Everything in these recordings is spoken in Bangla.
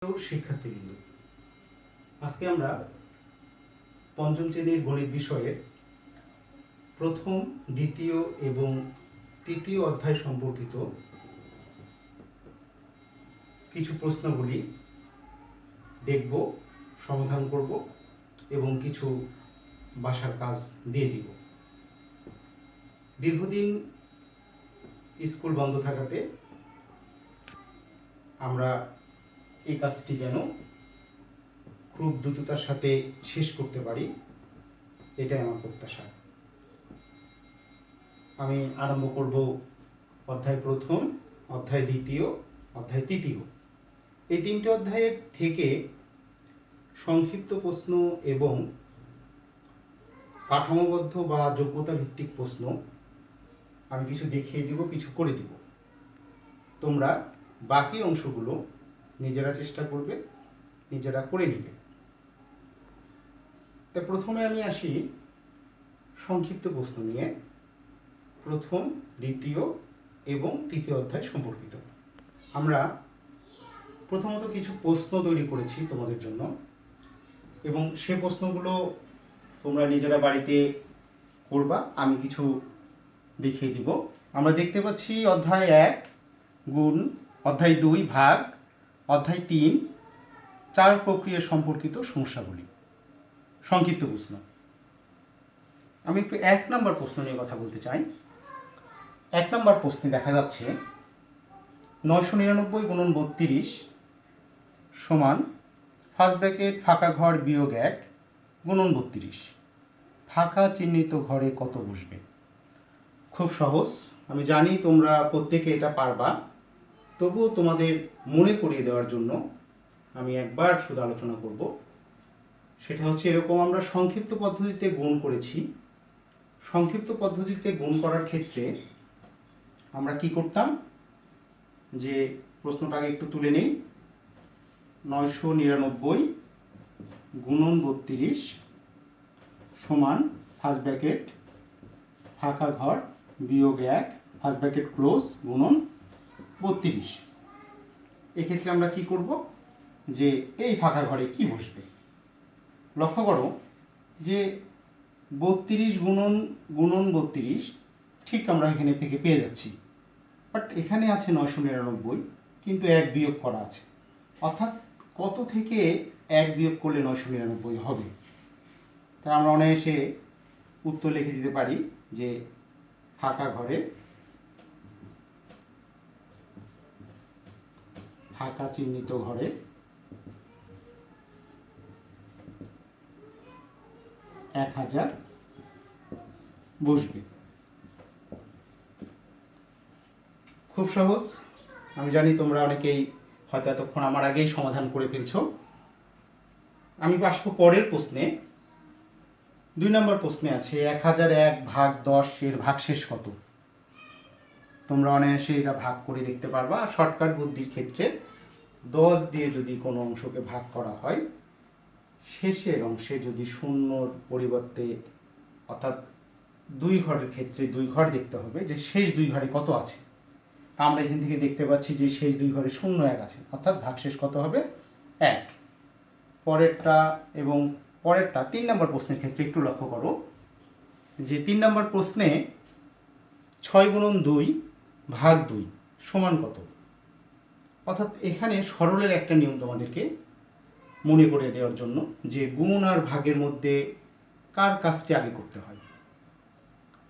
শিক্ষার্থীবৃন্দ, আজকে আমরা পঞ্চম শ্রেণীর গণিত বিষয়ের প্রথম, দ্বিতীয় এবং তৃতীয় অধ্যায় সম্পর্কিত কিছু প্রশ্নগুলি দেখব, সমাধান করব এবং কিছু বাসার কাজ দিয়ে দিব। দীর্ঘদিন স্কুল বন্ধ থাকাতে আমরা এই কাজটি যেন খুব দ্রুততার সাথে শেষ করতে পারি, এটাই আমার প্রত্যাশা। আমি আরম্ভ করব অধ্যায় প্রথম, অধ্যায় দ্বিতীয়, অধ্যায় তৃতীয়। এই তিনটে অধ্যায়ের থেকে সংক্ষিপ্ত প্রশ্ন এবং কাঠামোবদ্ধ বা যোগ্যতা ভিত্তিক প্রশ্ন আমি কিছু দেখিয়ে দিব, কিছু করে দিব। তোমরা বাকি অংশগুলো নিজেরা চেষ্টা করবে, নিজেরা করে নিবে। তাই প্রথমে আমি আসি সংক্ষিপ্ত প্রশ্ন নিয়ে, প্রথম, দ্বিতীয় এবং তৃতীয় অধ্যায় সম্পর্কিত। আমরা প্রথমত কিছু প্রশ্ন তৈরি করেছি তোমাদের জন্য, এবং সে প্রশ্নগুলো তোমরা নিজেরা বাড়িতে করবা, আমি কিছু দেখিয়ে দিব। আমরা দেখতে পাচ্ছি অধ্যায় 1 গুণ, অধ্যায় 2 ভাগ, অধ্যায় 3 চার প্রক্রিয়া সম্পর্কিত সমস্যাগুলি। সংক্ষিপ্ত প্রশ্ন। আমি একটু 1 নম্বর প্রশ্ন নিয়ে কথা বলতে চাই। 1 নম্বর প্রশ্নে দেখা যাচ্ছে 999 গুণন 32 সমান ফার্স্ট ব্র্যাকেট ফাঁকা ঘর বিয়োগ 1 গুণন 32, ফাঁকা চিহ্নিত ঘরে কত বসবে? খুব সহজ, আমি জানি তোমরা প্রত্যেকে এটা পারবা, তবুও তোমাদের মনে করিয়ে দেওয়ার জন্য আমি একবার শুধু আলোচনা করব। সেটা হচ্ছে এরকম, আমরা সংক্ষিপ্ত পদ্ধতিতে গুণ করেছি। সংক্ষিপ্ত পদ্ধতিতে গুণ করার ক্ষেত্রে আমরা কি করতাম, যে প্রশ্নটাকে একটু তুলে নেই। 999 গুণন 32 সমান ফার্স্ট ব্র্যাকেট ফাঁকা ঘর বিয়োগ 1 ফার্স্ট ব্র্যাকেট ক্লোজ গুণন 32। এক্ষেত্রে আমরা কি করব, যে এই ফাঁকা ঘরে কি বসবে? লক্ষ্য করো যে 32 গুণন 32 ঠিক আমরা এখানে থেকে পেয়ে যাচ্ছি, বাট এখানে আছে 999, কিন্তু 1 বিয়োগ করা আছে, অর্থাৎ কত থেকে 1 বিয়োগ করলে 999 হবে? তাই আমরা অনায়াসে উত্তর লিখে দিতে পারি যে ফাঁকা ঘরে ফাঁকা চিহ্নিত ঘরে 1000 বসবে। খুব সহজ, আমি জানি তোমরা অনেকেই হয়তো এতক্ষণ আমার আগেই সমাধান করে ফেলছো। আমি আসবো পরের প্রশ্নে। 2 নম্বর প্রশ্নে আছে 1001 ভাগ 10 এর ভাগশেষ কত? তোমরা অনায়াসে এটা ভাগ করে দেখতে পারবা। আর শর্টকাট বুদ্ধির ক্ষেত্রে 10 দিয়ে যদি কোনো অংশকে ভাগ করা হয়, শেষের অংশে যদি শূন্যর পরিবর্তে, অর্থাৎ 2 ঘরের ক্ষেত্রে 2 ঘর দেখতে হবে যে শেষ 2 ঘরে কত আছে। আমরা এখান থেকে দেখতে পাচ্ছি যে শেষ 2 ঘরে 0 1 আছে, অর্থাৎ ভাগশেষ কত হবে? 1। পরেরটা এবং পরেরটা 3 নম্বর প্রশ্নের ক্ষেত্রে একটু লক্ষ্য করো যে 3 নম্বর প্রশ্নে 6 গুণন 2 ভাগ 2 সমান কত? অর্থাৎ এখানে সরলের একটা নিয়ম তোমাদেরকে মনে করে দেওয়ার জন্য, যে গুণ আর ভাগের মধ্যে কার কাজটি আগে করতে হয়।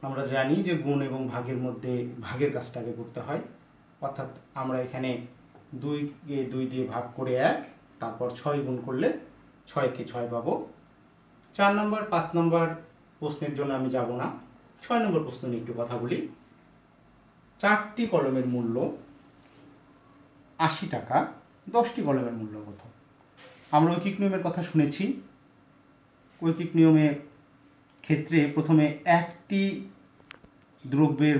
আমরা জানি যে গুণ এবং ভাগের মধ্যে ভাগের কাজটা আগে করতে হয়, অর্থাৎ আমরা এখানে 2কে 2 দিয়ে ভাগ করে 1, তারপর 6 গুণ করলে 6কে 6 পাবো। 4 নম্বর 5 নম্বর প্রশ্নের জন্য আমি যাব না, 6 নম্বর প্রশ্ন নিয়ে একটু কথা বলি। 4টি কলমের মূল্য 80 টাকা, 10টি কলমের মূল্য কত? আমরা ঐকিক নিয়মের কথা শুনেছি। ঐকিক নিয়মের ক্ষেত্রে প্রথমে একটি দ্রব্যের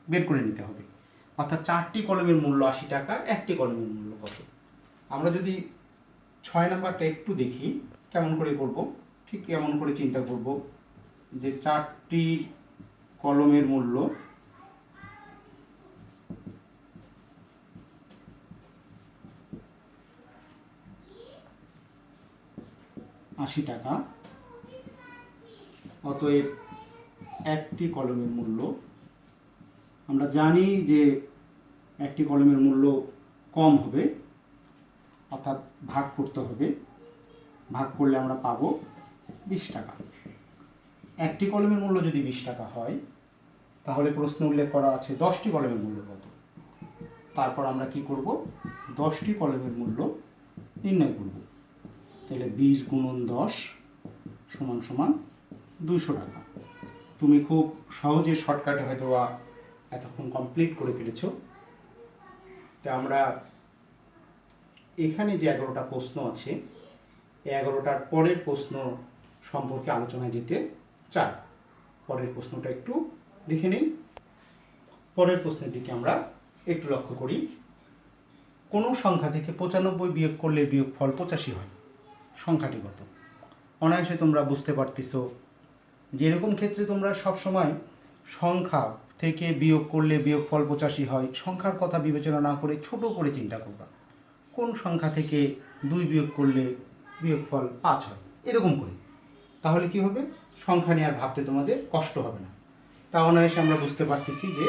বের করে নিতে হবে, অর্থাৎ 4টি কলমের মূল্য 80 টাকা, একটি কলমের মূল্য কত? আমরা যদি 6 নাম্বারটা একটু দেখি কেমন করে করব, ঠিক এমন করে চিন্তা করব যে 4টি কলমের মূল্য 80 টাকা। অতএব একটি কলমের মূল্য, আমরা জানি যে একটি কলমের মূল্য কম হবে, অর্থাৎ ভাগ করতে হবে, ভাগ করলে আমরা পাবো 20 টাকা। একটি কলমের মূল্য যদি 20 টাকা হয়, তাহলে প্রশ্নে উল্লেখ করা আছে 10টি কলমের মূল্য কত। তারপর আমরা কি করব, 10টি কলমের মূল্য নির্ণয় করব। তাহলে 20 গুণন 10 সমান সমান 200 টাকা। তুমি খুব সহজে শর্টকাটে হয়তো এতক্ষণ কমপ্লিট করে ফেলেছ। তা আমরা এখানে যে 11টা প্রশ্ন আছে, এই 11টার পরের প্রশ্ন সম্পর্কে আলোচনায় যেতে চাই। পরের প্রশ্নটা একটু দেখে নিই। পরের প্রশ্নের দিকে আমরা একটু লক্ষ্য করি। কোনো সংখ্যা থেকে 95 বিয়োগ করলে বিয়োগফল 85 হয়, সংখ্যাটি কত? অনায়াসে তোমরা বুঝতে পারতেছো যে এরকম ক্ষেত্রে তোমরা সবসময় সংখ্যা থেকে বিয়োগ করলে বিয়োগফল 85 হয়, সংখ্যার কথা বিবেচনা না করে ছোট করে চিন্তা করবা, কোন সংখ্যা থেকে 2 বিয়োগ করলে বিয়োগফল 5 হয়, এরকম করে। তাহলে কি হবে, সংখ্যা নিয়ে আর ভাবতে তোমাদের কষ্ট হবে না। তা অনায়াসে আমরা বুঝতে পারতেছি যে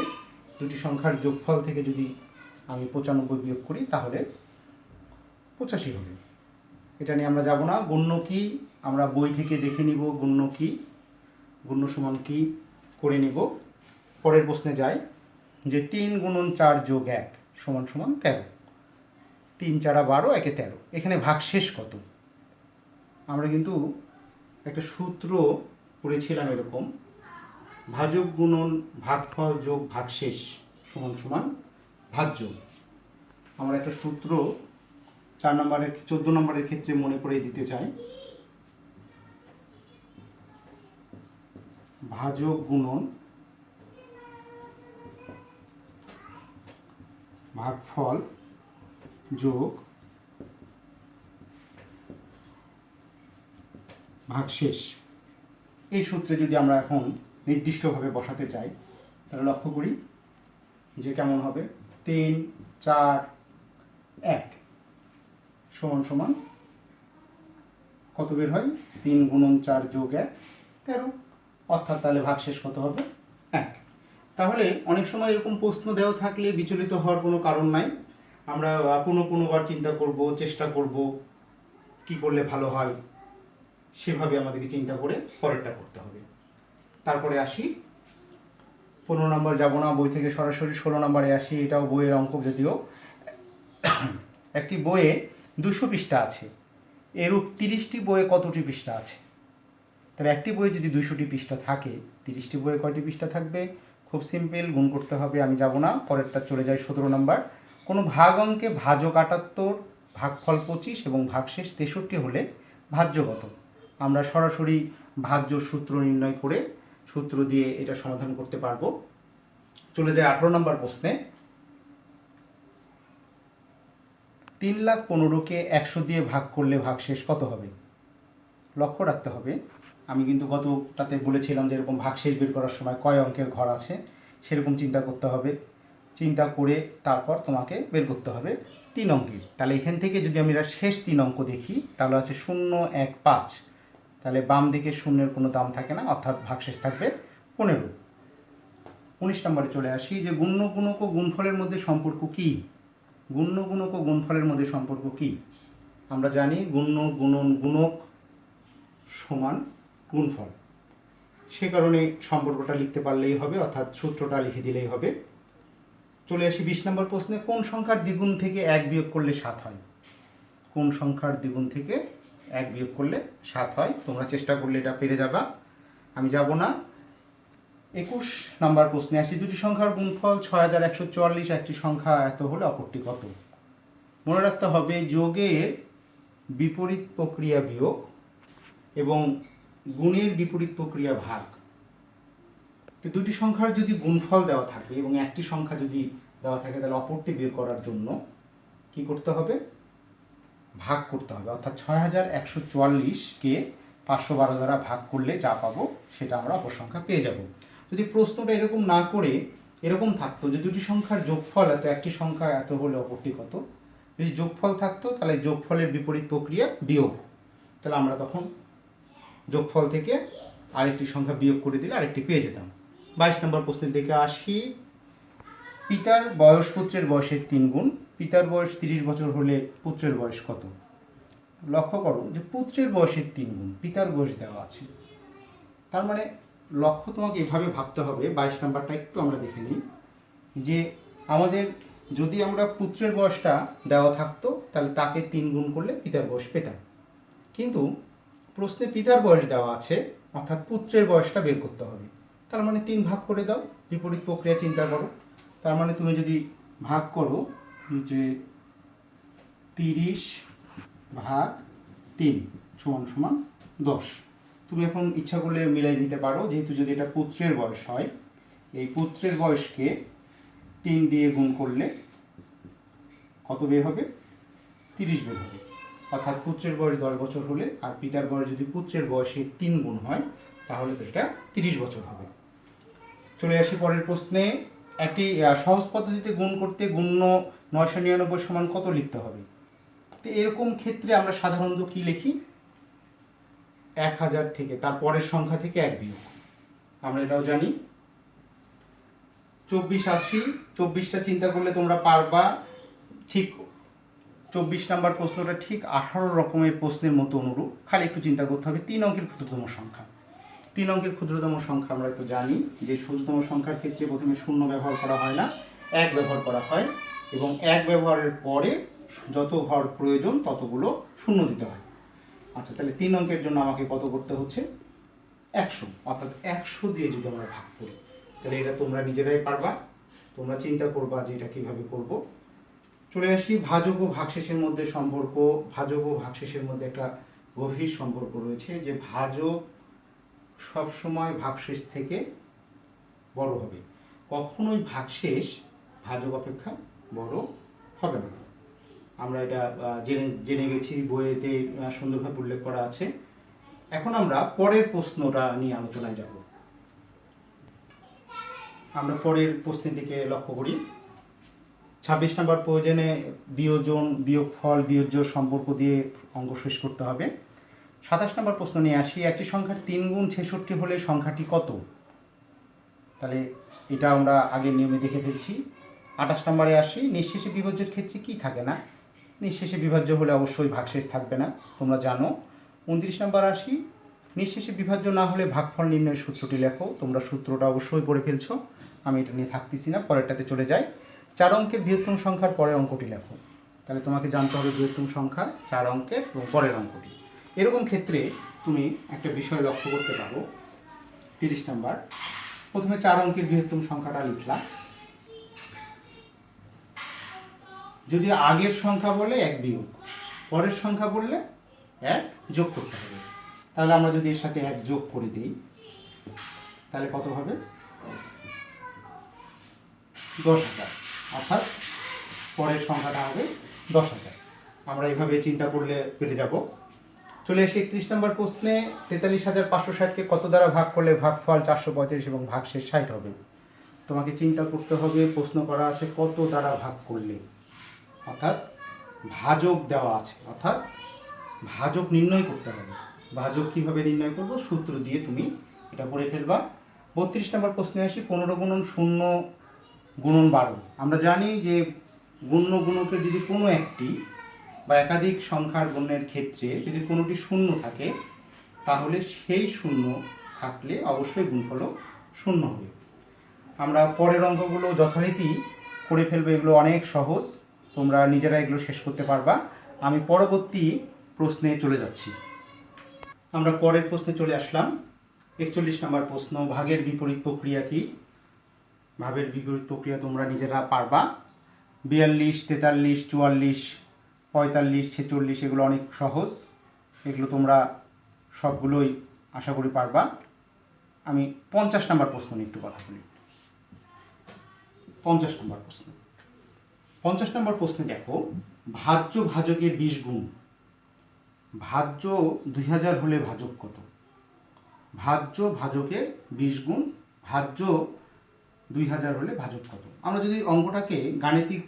দুটি সংখ্যার যোগফল থেকে যদি আমি 95 বিয়োগ করি তাহলে 85 হবে। এটা নিয়ে আমরা যাব না। গুণ্য কি আমরা বই থেকে দেখে নিব, গুণ্য কি, গুণ্য সমান কি করে নিব। পরের প্রশ্নে যাই যে 3 গুণন 4 যোগ 1 সমান সমান 13। 3 4 12, 1 13। এখানে ভাগশেষ কত? আমরা কিন্তু একটা সূত্র পড়েছিলাম এরকম, ভাজক গুণন ভাগফল যোগ ভাগশেষ সমান সমান ভাজ্য। আমরা একটা সূত্র 14 নম্বরের ক্ষেত্রে মনে করে দিতে চাই। ভাজক গুণন ভাগফল যোগ ভাগশেষ, এই সূত্রে যদি আমরা এখন নির্দিষ্টভাবে বসাতে চাই তাহলে লক্ষ্য করি যে কেমন হবে। 3 4 1 সমান সমান কত বের হয়? 3 গুণন 4 যোগ 1 13। অর্থাৎ তাহলে ভাগশেষ কত হবে? 1। তাহলে অনেক সময় এরকম প্রশ্ন দেওয়া থাকলে বিচলিত হওয়ার কোনো কারণ নাই। আমরা কোনোবার চিন্তা করব, চেষ্টা করব কি করলে ভালো হয়, সেভাবে আমাদেরকে চিন্তা করে পরেরটা করতে হবে। তারপরে আসি 15 নম্বর, যাব না বই থেকে, সরাসরি 16 নম্বরে আসি। এটাও বইয়ের অঙ্ক, যদিও একটি বইয়ে 200 পৃষ্ঠা আছে, এরূপ 30টি বইয়ে কতটি পৃষ্ঠা আছে? তাহলে একটি বইয়ে যদি 200টি পৃষ্ঠা থাকে, 30টি বইয়ে কয়টি পৃষ্ঠা থাকবে? খুব সিম্পল, গুণ করতে হবে। আমি যাব না, পরেরটা চলে যায় 17 নম্বর। কোনো ভাগ অঙ্কে ভাজক 78, ভাগফল 25 এবং ভাগশেষ 63 হলে ভাজ্য কত? আমরা সরাসরি ভাজ্য সূত্র নির্ণয় করে সূত্র দিয়ে এটা সমাধান করতে পারবো। চলে যায় 18 নম্বর প্রশ্নে। 3,15,000-কে 100 দিয়ে ভাগ করলে ভাগশেষ কত হবে? লক্ষ্য রাখতে হবে, আমি কিন্তু গতটাতে বলেছিলাম যে এরকম ভাগশেষ বের করার সময় কয় অঙ্কের ঘর আছে সেরকম চিন্তা করতে হবে। চিন্তা করে তারপর তোমাকে বের করতে হবে 3 অঙ্কের। তাহলে এখান থেকে যদি আমি শেষ 3 অঙ্ক দেখি তাহলে আছে 0 1 5। তাহলে বাম দিকে শূন্যের কোনো দাম থাকে না, অর্থাৎ ভাগশেষ থাকবে 15। 19 নম্বরে চলে আসি যে গুণ্য গুণক ও গুণফলের মধ্যে সম্পর্ক কি? গুণ্য গুণক ও গুণফলের মধ্যে সম্পর্ক কি? আমরা জানি গুণ্য গুণন গুণক সমান গুণফল, সে কারণে সম্পর্কটা লিখতে পারলেই হবে, অর্থাৎ সূত্রটা লিখে দিলেই হবে। চলে আসি 20 নম্বর প্রশ্নে। কোন সংখ্যার দ্বিগুণ থেকে 1 বিয়োগ করলে 7 হয়? কোন সংখ্যার দ্বিগুণ থেকে 1 বিয়োগ করলে 7 হয়? তোমরা চেষ্টা করলে এটা পেরে যাবা, আমি যাব না। 21 নম্বর প্রশ্নে আসি। দুটি সংখ্যার গুণফল 6144, একটি সংখ্যা এত হলে অপরটি কত? মনে রাখতে হবে যোগের বিপরীত প্রক্রিয়া বিয়োগ এবং গুণের বিপরীত প্রক্রিয়া ভাগ। তো দুটি সংখ্যার যদি গুণফল দেওয়া থাকে এবং একটি সংখ্যা যদি দেওয়া থাকে তাহলে অপরটি বের করার জন্য কি করতে হবে? ভাগ করতে হবে। অর্থাৎ 6144-কে 512 দ্বারা ভাগ করলে যা পাবো সেটা আমরা অপর সংখ্যা পেয়ে যাব। যদি প্রশ্নটা এরকম না করে এরকম থাকতো যে দুটি সংখ্যার যোগফল এত, একটি সংখ্যা এত হলে অপরটি কত, যদি যোগফল থাকতো তাহলে যোগফলের বিপরীত প্রক্রিয়া বিয়োগ, তাহলে আমরা তখন যোগফল থেকে আরেকটি সংখ্যা বিয়োগ করে দিলে আরেকটি পেয়ে যেতাম। 22 নম্বর প্রশ্নের দিকে আসি। পিতার বয়স পুত্রের বয়সের 3 গুণ। পিতার বয়স 30 বছর হলে পুত্রের বয়স কত? লক্ষ্য করো যে পুত্রের বয়সের 3 গুণ, পিতার বয়স দেওয়া আছে। তার মানে লক্ষ্য তোমাকে এভাবে ভাবতে হবে। 22 নাম্বারটা একটু আমরা দেখে নিই যে আমাদের যদি আমরা পুত্রের বয়সটা দেওয়া থাকতো তাহলে তাকে 3 গুণ করলে পিতার বয়স পেতাম, কিন্তু প্রশ্নে পিতার বয়স দেওয়া আছে, অর্থাৎ পুত্রের বয়সটা বের করতে হবে। তার মানে 3 ভাগ করে দাও, বিপরীত প্রক্রিয়া চিন্তা করো। তার মানে তুমি যদি ভাগ করো যে 30 ভাগ 3 সমান সমান 10, তুমি এখন ইচ্ছা করলে মিলাই নিতে পারো। যেহেতু যদি এটা পুত্রের বয়স হয়, এই পুত্রের বয়সকে 3 দিয়ে গুণ করলে কত বের হবে? 30 বের হবে। অর্থাৎ পুত্রের বয়স 10 বছর হলে আর পিতার বয়স যদি পুত্রের বয়সের 3 গুণ হয় তাহলে তো এটা 30 বছর হবে। চলে আসি পরের প্রশ্নে। একটি সহজ পদ্ধতিতে গুণ করতে গুণ্য 999 সমান কত লিখতে হবে? তো এরকম ক্ষেত্রে আমরা সাধারণত কি লিখি? 1000 থেকে তার পরের সংখ্যা থেকে 1 বিয়োগ। আমরা এটাও জানি। 2480, 24টা চিন্তা করলে তোমরা পারবা। ঠিক 24 নাম্বার প্রশ্নটা ঠিক 18 রকমের প্রশ্নের মতো অনুরূপ, খালি একটু চিন্তা করতে হবে। 3 অঙ্কের ক্ষুদ্রতম সংখ্যা। 3 অঙ্কের ক্ষুদ্রতম সংখ্যা আমরা তো জানি যে ক্ষুদ্রতম সংখ্যার ক্ষেত্রে প্রথমে 0 ব্যবহার করা হয় না, 1 ব্যবহার করা হয়, এবং 1 ব্যবহারের পরে যত ঘর প্রয়োজন ততগুলো 0 দিতে হয়। আচ্ছা, তাহলে 3 অঙ্কের জন্য আমাকে কত করতে হচ্ছে? 100। অর্থাৎ 100 দিয়ে যদি আমরা ভাগ করি তাহলে এটা তোমরা নিজেরাই পারবা। তোমরা চিন্তা করবা যে এটা কিভাবে করব। চলে আসি ভাজক ও ভাগশেষের মধ্যে সম্পর্ক। ভাজক ও ভাগশেষের মধ্যে একটা গভীর সম্পর্ক রয়েছে, যে ভাজক সবসময় ভাগশেষ থেকে বড় হবে, কখনোই ভাগশেষ ভাজক অপেক্ষা বড় হবে না। আমরা এটা জেনে গেছি, বইয়েতে সুন্দরভাবে উল্লেখ করা আছে। এখন আমরা পরের প্রশ্নটা নিয়ে আলোচনায় যাব। আমরা পরের প্রশ্নের দিকে লক্ষ্য করি। 26 নম্বর প্রয়োজনে বিয়োজন, বিয়োগফল, বিয়োজ্য সম্পর্ক দিয়ে অঙ্ক শেষ করতে হবে। 27 নম্বর প্রশ্ন নিয়ে আসি। একটি সংখ্যার 3 গুণ 66 হলে সংখ্যাটি কত? তাহলে এটা আমরা আগের নিয়মে দেখে ফেলছি। 28 নম্বরে আসি। নিঃশেষে বিভাজ্যের ক্ষেত্রে কি থাকে না? নিঃশেষে বিভাজ্য হলে অবশ্যই ভাগশেষ থাকবে না, তোমরা জানো। 29 নম্বর আসি। নিঃশেষে বিভাজ্য না হলে ভাগফল নির্ণয়ের সূত্রটি লেখো। তোমরা সূত্রটা অবশ্যই পড়ে ফেলছো, আমি এটা নিয়ে থাকতেছি না, পরেরটাতে চলে যাই। 4 অঙ্কের বৃহত্তম সংখ্যার পরের অঙ্কটি লেখো। তাহলে তোমাকে জানতে হবে বৃহত্তম সংখ্যা 4 অঙ্কের এবং পরের অঙ্কটি। এরকম ক্ষেত্রে তুমি একটা বিষয় লক্ষ্য করতে পারো। 30 নম্বর, প্রথমে 4 অঙ্কের বৃহত্তম সংখ্যাটা লিখলাম। যদি আগের সংখ্যা বলে 1 বিয়োগ, পরের সংখ্যা বললে 1 যোগ করতে হবে। তাহলে আমরা যদি এর সাথে 1 যোগ করে দিই তাহলে কত হবে? 10,000। অর্থাৎ পরের সংখ্যাটা হবে 10,000। আমরা এইভাবে চিন্তা করলে পেরে যাব। চলে এসে 31 নম্বর প্রশ্নে। 43,560কে কত দ্বারা ভাগ করলে ভাগফল 435 এবং ভাগশেষ 60 হবে? তোমাকে চিন্তা করতে হবে, প্রশ্ন করা আছে কত দ্বারা ভাগ করলে, অর্থাৎ ভাজক দেওয়া আছে, অর্থাৎ ভাজক নির্ণয় করতে হবে। ভাজক কিভাবে নির্ণয় করব? সূত্র দিয়ে তুমি এটা করে ফেলবা। 32 নম্বর প্রশ্নে আসি। 15 গুণন 0 গুণন 12। আমরা জানি যে গুণ্য গুণকের যদি কোনো একটি বা একাধিক সংখ্যার গুণের ক্ষেত্রে যদি কোনোটি 0 থাকে তাহলে সেই 0 থাকলে অবশ্যই গুণফল 0 হবে। আমরা পরের অঙ্কগুলো যথারীতি করে ফেলবো, এগুলো অনেক সহজ, তোমরা নিজেরা এগুলো শেষ করতে পারবা। আমি পরবর্তী প্রশ্নে চলে যাচ্ছি। আমরা পরের প্রশ্নে চলে আসলাম। 41 নম্বর প্রশ্ন। ভাগের বিপরীত প্রক্রিয়া কি? ভাগের বিপরীত প্রক্রিয়া তোমরা নিজেরা পারবা। 42, 43, 44, 45, 46 এগুলো অনেক সহজ, এগুলো তোমরা সবগুলোই আশা করি পারবা। আমি 50 নম্বর প্রশ্ন নিয়ে একটু কথা বলি। 50 নম্বর প্রশ্ন। 50 নম্বর প্রশ্নে দেখো, ভাজ্য ভাজকের 20 গুণ। ভাজ্য 2000 হলে ভাজক কত? ভাজ্য ভাজকের 20 গুণ, ভাজ্য 2000 হলে ভাজক কত? আমরা যদি অঙ্কটাকে গাণিতিক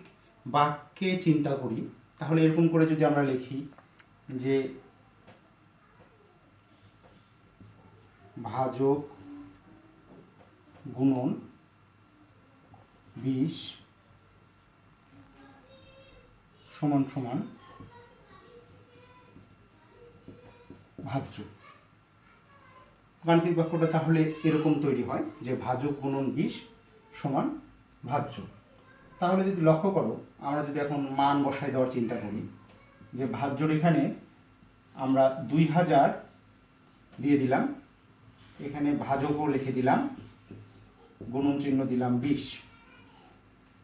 বাক্যে চিন্তা করি তাহলে এরকম করে যদি আমরা লিখি যে ভাজক গুণন 20 সমান সমান ভাজ্য। গাণিতিক বাক্যটা তাহলে এরকম তৈরি হয় যে ভাজক গুণন 20 সমান ভাজ্য। তাহলে যদি লক্ষ্য করো, আমরা যদি এখন মান বসায় দেওয়ার চিন্তা করি, যে ভাজ্যর এখানে আমরা 2000 দিয়ে দিলাম, এখানে ভাজকও লিখে দিলাম, গুণন চিহ্ন দিলাম 20।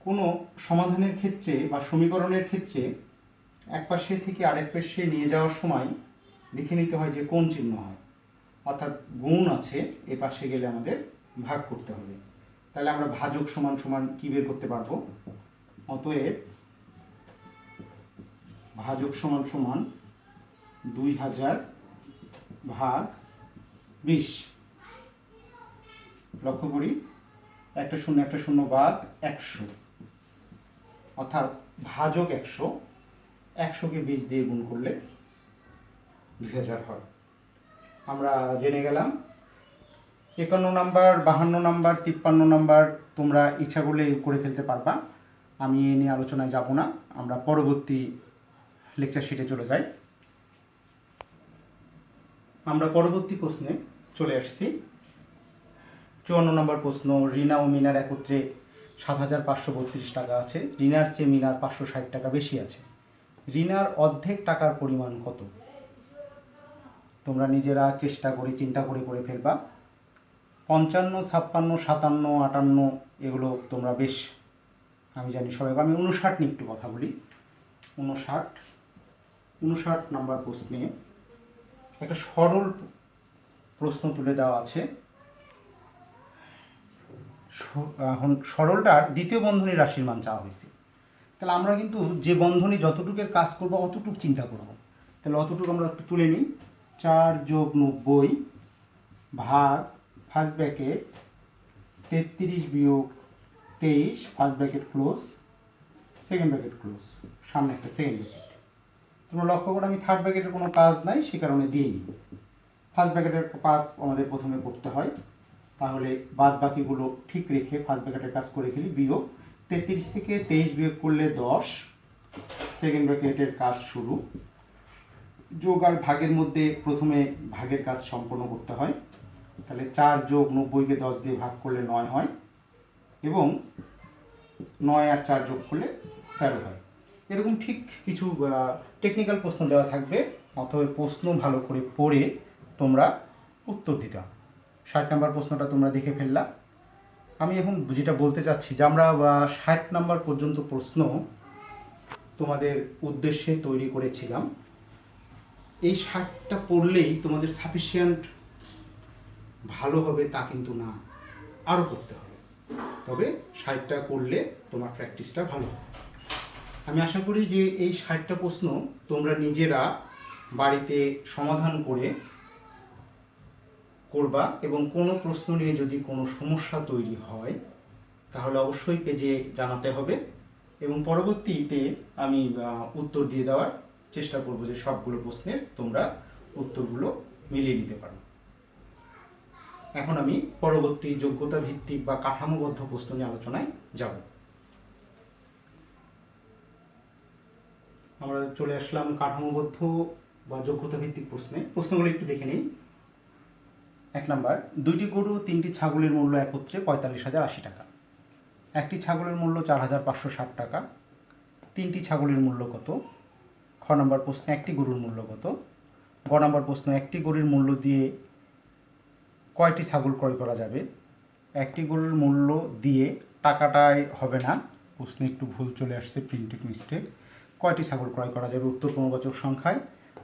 কোনো সমাধানের ক্ষেত্রে বা সমীকরণের ক্ষেত্রে এক পাশে থেকে আরেক পাশে নিয়ে যাওয়ার সময় লিখে নিতে হয় যে কোন চিহ্ন হয়, অর্থাৎ গুণ আছে এ পাশে গেলে আমাদের ভাগ করতে হবে। তাহলে আমরা ভাজক সমান সমান কি বের করতে পারবো? অতএব ভাজক সমান সমান 2000 ভাগ 20। লক্ষ্য করি, একটা শূন্য বাদ 100, অর্থাৎ ভাজক 100, 100কে 20 দিয়ে গুণ করলে 2000 হয়। আমরা জেনে গেলাম 51 নাম্বার, 52 নাম্বার, 53 নাম্বার তোমরা ইচ্ছা করলে করে ফেলতে পারবা। আমি এ নিয়ে আলোচনায় যাব না, আমরা পরবর্তী লেকচার শিটে চলে যাই। আমরা পরবর্তী প্রশ্নে চলে আসছি। 54 নম্বর প্রশ্ন, রিনা ও মিনার একত্রে 7532 টাকা আছে। রিনার চেয়ে মিনার 560 টাকা বেশি আছে। রিনার অর্ধেক টাকার পরিমাণ কত? তোমরা নিজেরা চেষ্টা করে চিন্তা করে করে ফেলবা। 55, 56, 57, 58 এগুলো তোমরা বেশ, আমি জানি সবাই। আমি 59 নিয়ে একটু কথা বলি। 59 নম্বর প্রশ্নে একটা সরল প্রশ্ন তুলে দেওয়া আছে। এখন সরলটার দ্বিতীয় বন্ধনী রাশির মান চাওয়া হয়েছে। তাহলে আমরা কিন্তু যে বন্ধনী যতটুকের কাজ করব অতটুকু চিন্তা করব। তাহলে অতটুকু আমরা একটু তুলে নিই। 4 + 90 ভাগ first bracket 33 - 23 first bracket close, second bracket close, সামনে একটা সেকেন্ড ব্র্যাকেট। তোমরা লক্ষ্য করো আমি থার্ড ব্র্যাকেটের কোনো কাজ নাই, সে কারণে দিইনি। ফার্স্ট ব্র্যাকেটের কাজ আমাদের প্রথমে করতে হয়, তাহলে বাদ বাকিগুলো ঠিক রেখে ফার্স্ট ব্র্যাকেটের কাজ করে ফেলি। বিয়োগ 33 থেকে 23 বিয়োগ করলে 10, সেকেন্ড ব্র্যাকেটের কাজ শুরু। যোগ আর ভাগের মধ্যে প্রথমে ভাগের কাজ সম্পন্ন করতে হয়। তাহলে 4 + 90কে 10 দিয়ে ভাগ করলে 9 হয়, এবং 9 আর 4 যোগ করলে 13 হয়। এরকম ঠিক কিছু টেকনিক্যাল প্রশ্ন দেওয়া থাকবে, অথবা প্রশ্ন ভালো করে পড়ে তোমরা উত্তর দিতে হবে। 60 নম্বর প্রশ্নটা তোমরা দেখে ফেললা। আমি এখন যেটা বলতে চাচ্ছি যে আমরা 60 নম্বর পর্যন্ত প্রশ্ন তোমাদের উদ্দেশ্যে তৈরি করেছিলাম। এই 60টা পড়লেই তোমাদের সাফিসিয়েন্ট ভালো হবে তা কিন্তু না, আরও করতে হবে। তবে 60টা করলে তোমার প্র্যাকটিসটা ভালো হবে। আমি আশা করি যে এই 60টা প্রশ্ন তোমরা নিজেরা বাড়িতে সমাধান করবা, এবং কোনো প্রশ্ন নিয়ে যদি কোনো সমস্যা তৈরি হয় তাহলে অবশ্যই পেজে জানাতে হবে, এবং পরবর্তীতে আমি উত্তর দিয়ে দেওয়ার চেষ্টা করব যে সবগুলো প্রশ্নের তোমরা উত্তরগুলো মিলিয়ে নিতে পারো। এখন আমি পরবর্তী যোগ্যতা ভিত্তিক বা কাঠামোবদ্ধ প্রশ্ন নিয়ে আলোচনায় যাব। আমরা চলে আসলাম কাঠামোবদ্ধ বা যোগ্যতা ভিত্তিক প্রশ্নে। প্রশ্নগুলো একটু দেখে নিই। 1 নাম্বার, 2টি গরু 3টি ছাগলের মূল্য একত্রে 45,080 টাকা। একটি ছাগলের মূল্য 4,560 টাকা। 3টি ছাগলের মূল্য কত? খ নম্বর প্রশ্নে একটি গরুর মূল্য কত? গ নম্বর প্রশ্ন একটি গরুর মূল্য দিয়ে কয়টি ছাগল ক্রয় করা যাবে? একটি গরুর মূল্য দিয়ে টাকাটাই হবে না, প্রশ্নে একটু ভুল চলে আসছে, প্রিন্টেড মিস্টেক। কয়টি ছাগল ক্রয় করা যাবে? উত্তর ক্রমবাচক সংখ্যায়।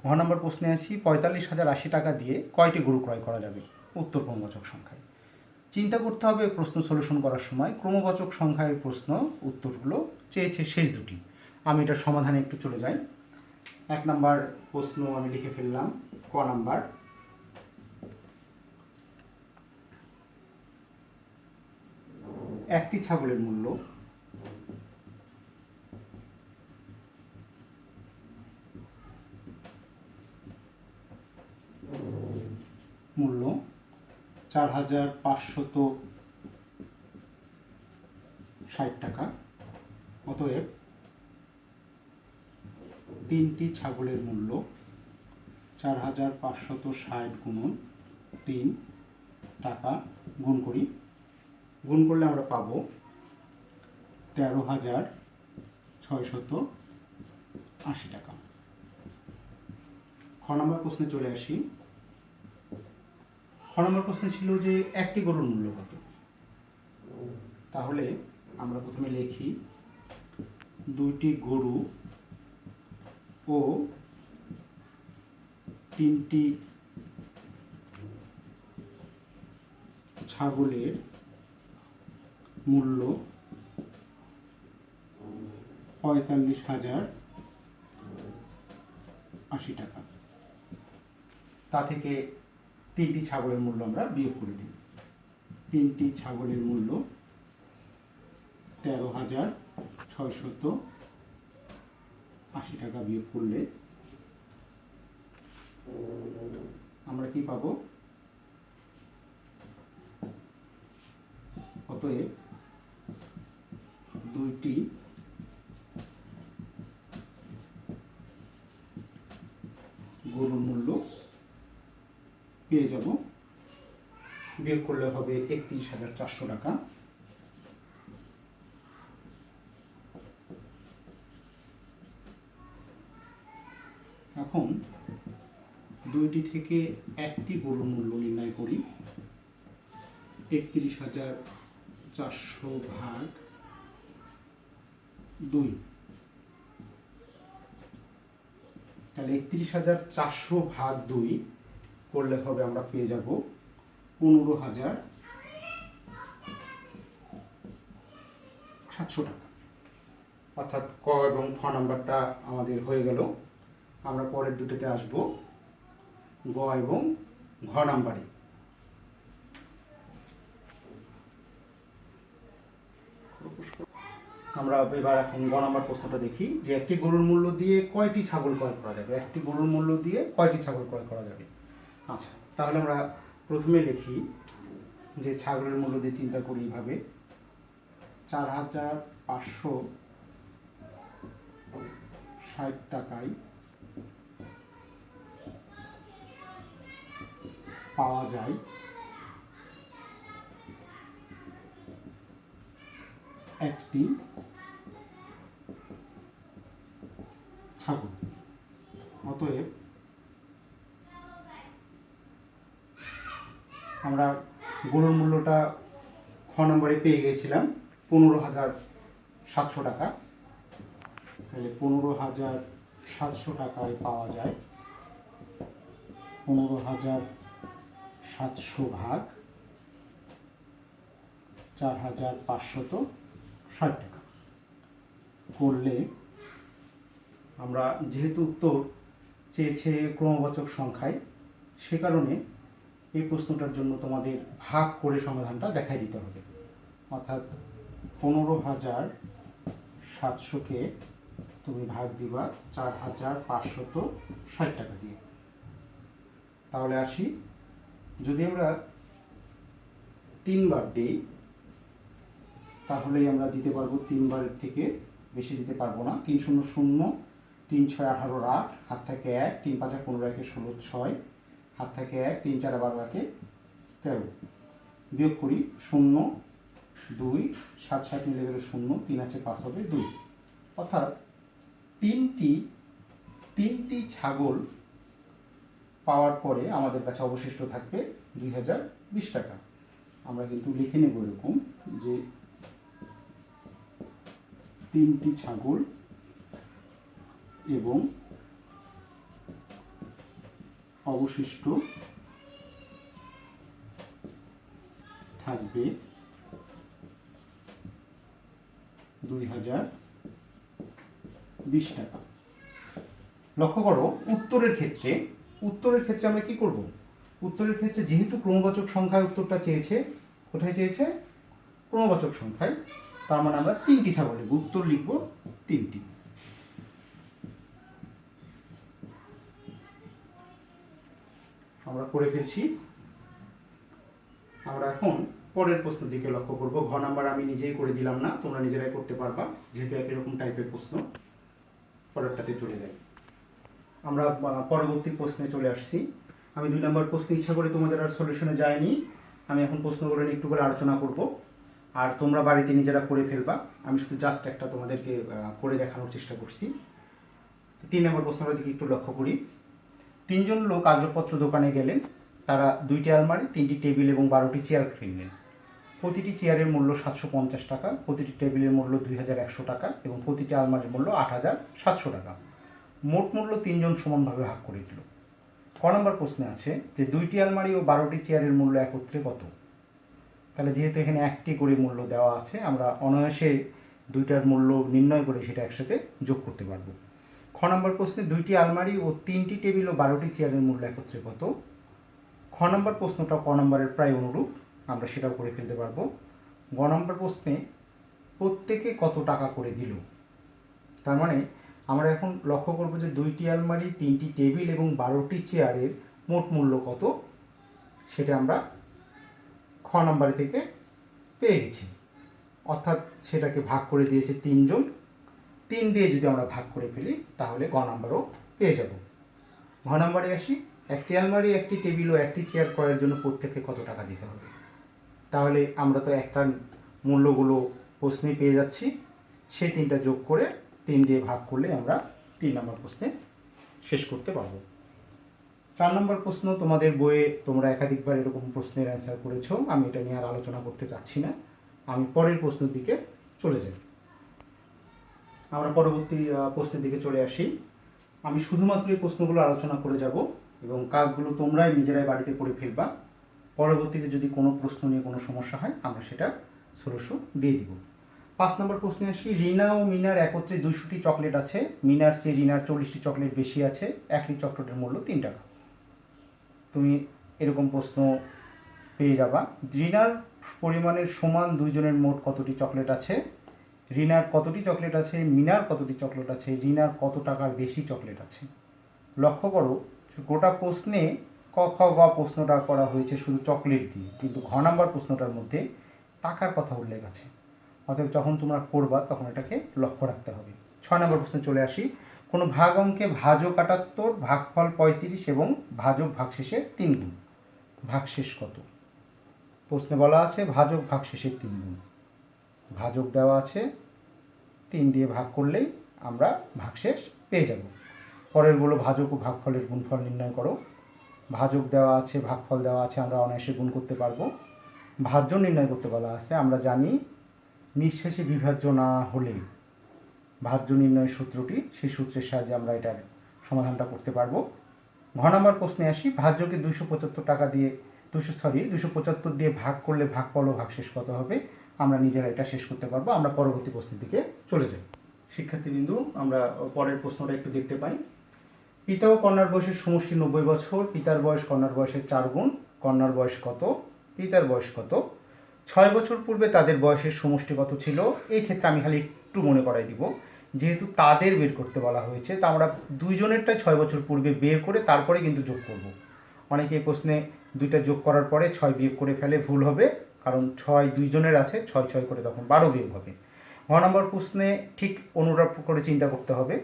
ঘ নম্বর প্রশ্নে আছি 45,080 টাকা দিয়ে কয়টি গরু ক্রয় করা যাবে? উত্তর ক্রমবাচক সংখ্যায়। চিন্তা করতে হবে প্রশ্ন সলিউশন করার সময় ক্রমবাচক সংখ্যায় প্রশ্ন উত্তরগুলো চেয়েছে শেষ দুটি। আমি এটার সমাধানে একটু চলে যাই। 1 নাম্বার প্রশ্ন আমি লিখে ফেললাম। ক নাম্বার, একটি ছাগলের মূল্য 4,560 টাকা। অতএব 3টি ছাগলের মূল্য 4,560 গুণন 3 টাকা গুণ করি, গুণ করলে আমরা পাবো 13,680 টাকা। খ নম্বর প্রশ্নে চলে আসি। খ নম্বর প্রশ্নে ছিল যে একটি গরুর মূল্য কত। তাহলে আমরা প্রথমে লিখি 2টি গরু ও 3টি ছাগলের মূল্য 45,080 টাকা। তা থেকে 3টি ছাগলের মূল্য আমরা বিয়োগ করে দিই। 3টি ছাগলের মূল্য 13,680 টাকা বিয়োগ করলে আমরা কি পাবো? অতএব 2টি গরুর মূল্য পেয়ে যাব। বিয়োগ করলে হবে 31,400 টাকা। এখন 2টি থেকে একটি গরুর মূল্য নির্ণয় করি। 31,400 ভাগ 2, তাহলে 31,400 ভাগ 2 করলে হবে আমরা পেয়ে যাব 15,700 টাকা। অর্থাৎ ক এবং খ নাম্বারটা আমাদের হয়ে গেল। আমরা পরের দুটোতে আসব, গ এবং ঘ নাম্বারে। আমরা এবার এখন গ নাম্বার প্রশ্নটা দেখি যে একটি গরুর মূল্য দিয়ে কয়টি ছাগল ক্রয় করা যাবে। একটি গরুর মূল্য দিয়ে কয়টি ছাগল ক্রয় করা যাবে। আচ্ছা, তাহলে আমরা প্রথমে লিখি যে ছাগলের মূল্য দিয়ে চিন্তা করি এইভাবে, 4,560 টাকায় পাওয়া যায় একটি ছাগল। অতএব আমরা গরুর মূল্যটা খ নম্বরে পেয়ে গিয়েছিলাম 15,700 টাকা। তাহলে 15,700 টাকায় পাওয়া যায় 15,700 ভাগ 4,560 টাকা করলে আমরা, যেহেতু উত্তর চেয়েছে ক্রমবাচক সংখ্যায়, সে কারণে এই প্রশ্নটার জন্য তোমাদের ভাগ করে সমাধানটা দেখাই দিতে হবে। অর্থাৎ 15,700কে তুমি ভাগ দিবা 4,560 টাকা দিয়ে। তাহলে আসি, যদি আমরা 3 বার দিই তাহলেই আমরা দিতে পারবো। 3 বারের থেকে বেশি দিতে পারবো না। 3 শূন্য 0, 3 6 18 8, হাত থেকে 1, 3 5 15 1 16 6, হাত থেকে 1, 3 4 12 1 13। বিয়োগ করি 0 2, 7 7 মিলে গেলে 0, 3 আছে 5 হবে 2। অর্থাৎ তিনটি ছাগল পাওয়ার পরে আমাদের কাছে অবশিষ্ট থাকবে 2,020 টাকা। আমরা কিন্তু লিখে নেব এরকম যে 3টি ছাগল এবং অবশিষ্ট থাকবে 2,020 টাকা। লক্ষ্য করো, উত্তরের ক্ষেত্রে আমরা কি করব? উত্তরের ক্ষেত্রে যেহেতু ক্রমবাচক সংখ্যায় উত্তরটা চেয়েছে, কোথায় চেয়েছে? ক্রমবাচক সংখ্যায়। তার মানে আমরা 3টি ছাগল লিখব, উত্তর লিখব 3টি। আমরা করে ফেলছি। পরের প্রশ্নের দিকে লক্ষ্য করব। ঘ নাম্বার আমি নিজেই করে দিলাম না, তোমরা নিজেরাই করতে পারবা, যেহেতু একই রকম টাইপের প্রশ্ন। পরেরটাতে চলে যাই। আমরা পরবর্তী প্রশ্নে চলে আসছি। আমি 2 নম্বর প্রশ্নে ইচ্ছা করে তোমাদের আর সলিউশনে যাইনি, আমি এখন প্রশ্নগুলো নিয়ে একটু করে আলোচনা করব, আর তোমরা বাড়িতে নিজেরা করে ফেলবা। আমি শুধু জাস্ট একটা তোমাদেরকে করে দেখানোর চেষ্টা করছি। 3 নম্বর প্রশ্নটার দিকে একটু লক্ষ্য করি। 3 জন লোক আসবাবপত্র দোকানে গেলেন। তারা 2টি আলমারি, 3টি টেবিল এবং 12টি চেয়ার কিনলেন। প্রতিটি চেয়ারের মূল্য 750 টাকা, প্রতিটি টেবিলের মূল্য 2100 টাকা এবং প্রতিটি আলমারির মূল্য 8700 টাকা। মোট মূল্য 3 জন সমানভাবে ভাগ করে দিল। ক নম্বর প্রশ্নে আছে যে 2টি আলমারি ও 12টি চেয়ারের মূল্য একত্রে কত। তাহলে যেহেতু এখানে একটি করে মূল্য দেওয়া আছে, আমরা অনায়াসে 2টার মূল্য নির্ণয় করে সেটা একসাথে যোগ করতে পারবো। খ নম্বর প্রশ্নে 2টি আলমারি ও 3টি টেবিল ও 12টি চেয়ারের মূল্য একত্রে কত। খ নম্বর প্রশ্নটা ক নম্বরের প্রায় অনুরূপ, আমরা সেটাও করে ফেলতে পারবো। গ নম্বর প্রশ্নে প্রত্যেকে কত টাকা করে দিল। তার মানে আমরা এখন লক্ষ্য করব যে 2টি আলমারি, 3টি টেবিল এবং 12টি চেয়ারের মোট মূল্য কত, সেটা আমরা খ নম্বরে থেকে পেয়ে গেছি। অর্থাৎ সেটাকে ভাগ করে দিয়েছে 3 জন। 3 দিয়ে যদি আমরা ভাগ করে ফেলি তাহলে গ নম্বরও পেয়ে যাব। ঘ নম্বরে আসি। একটি আলমারি, একটি টেবিল ও একটি চেয়ার ক্রয়ের জন্য প্রত্যেককে কত টাকা দিতে হবে। তাহলে আমরা তো একটা মূল্যগুলো প্রশ্নে পেয়ে যাচ্ছি, সেই 3টা যোগ করে 3 দিয়ে ভাগ করলে আমরা 3 নম্বর প্রশ্নে শেষ করতে পারবো। 4 নম্বর প্রশ্ন তোমাদের বইয়ে তোমরা একাধিকবার এরকম প্রশ্নের অ্যান্সার করেছো, আমি এটা নিয়ে আর আলোচনা করতে চাচ্ছি না, আমি পরের প্রশ্নের দিকে চলে যাই। আমরা পরবর্তী প্রশ্নের দিকে চলে আসি। আমি শুধুমাত্র এই প্রশ্নগুলো আলোচনা করে যাব এবং কাজগুলো তোমরাই নিজেরাই বাড়িতে করে ফেলবা। পরবর্তীতে যদি কোনো প্রশ্ন নিয়ে কোনো সমস্যা হয় আমরা সেটা সলিউশন দিয়ে দিব। 5 নম্বর প্রশ্নে আসি। রিনা ও মিনার একত্রে 200টি চকলেট আছে। মিনার চেয়ে রিনার 40টি চকলেট বেশি আছে। একটি চকলেটের মূল্য 3 টাকা। তুমি এরকম প্রশ্ন পেয়ে যাবা। রিনার পরিমাণের সমান 2 জনের মোট কতটি চকলেট আছে। রিনার কতটি চকলেট আছে, মিনার কতটি চকলেট আছে, রিনার কত টাকার বেশি চকলেট আছে। লক্ষ্য করো গোটা প্রশ্নে ক খ গ প্রশ্নটা করা হয়েছে শুধু চকলেট দিয়ে, কিন্তু ঘ নাম্বার প্রশ্নটার মধ্যে টাকার কথা উল্লেখ আছে। অতএব যখন তোমরা করবা তখন এটাকে লক্ষ্য রাখতে হবে। 6 নম্বর প্রশ্নে চলে আসি। কোনো ভাগ অঙ্কে ভাজক 78, ভাগফল 35 এবং ভাজক ভাগশেষে 3 গুণ। ভাগশেষ কত। প্রশ্নে বলা আছে ভাজক ভাগশেষের 3 গুণ। ভাজক দেওয়া আছে, 3 দিয়ে ভাগ করলেই আমরা ভাগশেষ পেয়ে যাব। পরেরগুলো ভাজক ও ভাগফলের গুণফল নির্ণয় করো। ভাজক দেওয়া আছে, ভাগফল দেওয়া আছে, আমরা অনায়াসে গুণ করতে পারবো। ভাজ্য নির্ণয় করতে বলা আছে, আমরা জানি নিঃশেষে বিভাজ্য না হলে ভাজ্য নির্ণয়ের সূত্রটি, সেই সূত্রের সাহায্যে আমরা এটার সমাধানটা করতে পারবো। ঘ নম্বর প্রশ্নে আসি। ভাজ্যকে 275 টাকা দিয়ে 275 দিয়ে ভাগ করলে ভাগফল ও ভাগশেষ কত হবে। আমরা নিজেরা এটা শেষ করতে পারবো। আমরা পরবর্তী প্রশ্নের দিকে চলে যাই। শিক্ষার্থীবৃন্দু, আমরা পরের প্রশ্নটা একটু দেখতে পাই। পিতা ও কন্যার বয়সের সমষ্টি 90 বছর। পিতার বয়স কন্যার বয়সের 4 গুণ। কন্যার বয়স কত, পিতার বয়স কত। 6 বছর পূর্বে তাদের বয়সের সমষ্টি কত ছিল। এই ক্ষেত্রে আমি খালি একটু মনে করাই দিব, যেহেতু তাদের বের করতে বলা হয়েছে, তা আমরা 2 জনেরটাই 6 বছর পূর্বে বের করে তারপরে কিন্তু যোগ করব। অনেকে এই প্রশ্নে 2টা যোগ করার পরে 6 বিয়োগ করে ফেলে, ভুল হবে, কারণ 6 2 জনের আছে, 6 6 করে তখন 12 বিয়োগ হবে। ঘ নম্বর প্রশ্নে ঠিক অনুরূপ করে চিন্তা করতে হবে।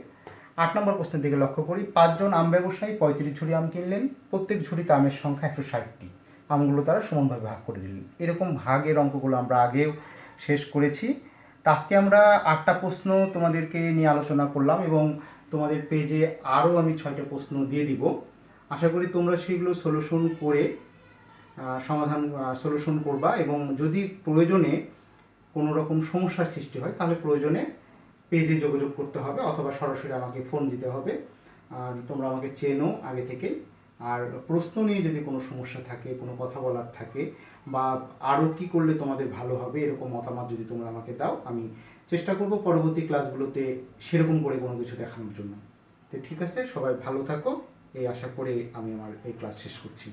8 নম্বর প্রশ্নের দিকে লক্ষ্য করি। 5 জন আম ব্যবসায়ী 35 ঝুড়ি আম কিনলেন। প্রত্যেক ঝুড়িতে আমের সংখ্যা 160টি। আমগুলো তারা সমানভাবে ভাগ করে দিলেন। এরকম ভাগের অঙ্কগুলো আমরা আগেও শেষ করেছি। তা আজকে আমরা 8টা প্রশ্ন তোমাদেরকে নিয়ে আলোচনা করলাম এবং তোমাদের পেজে আরও আমি 6টা প্রশ্ন দিয়ে দিব। আশা করি তোমরা সেগুলো সলিউশন করে সলিউশন করবা এবং যদি প্রয়োজনে কোনো রকম সমস্যার সৃষ্টি হয় তাহলে প্রয়োজনে পেজে যোগাযোগ করতে হবে অথবা সরাসরি আমাকে ফোন দিতে হবে। আর তোমরা আমাকে চেনো আগে থেকেই। আর প্রশ্ন নিয়ে যদি কোনো সমস্যা থাকে, কোনো কথা বলার থাকে, বা আরও কী করলে তোমাদের ভালো হবে এরকম মতামত যদি তোমরা আমাকে দাও, আমি চেষ্টা করব পরবর্তী ক্লাসগুলোতে সেরকম করে কোনো কিছু দেখানোর জন্য। তো ঠিক আছে, সবাই ভালো থাকো, এই আশা করে আমি আমার এই ক্লাস শেষ করছি।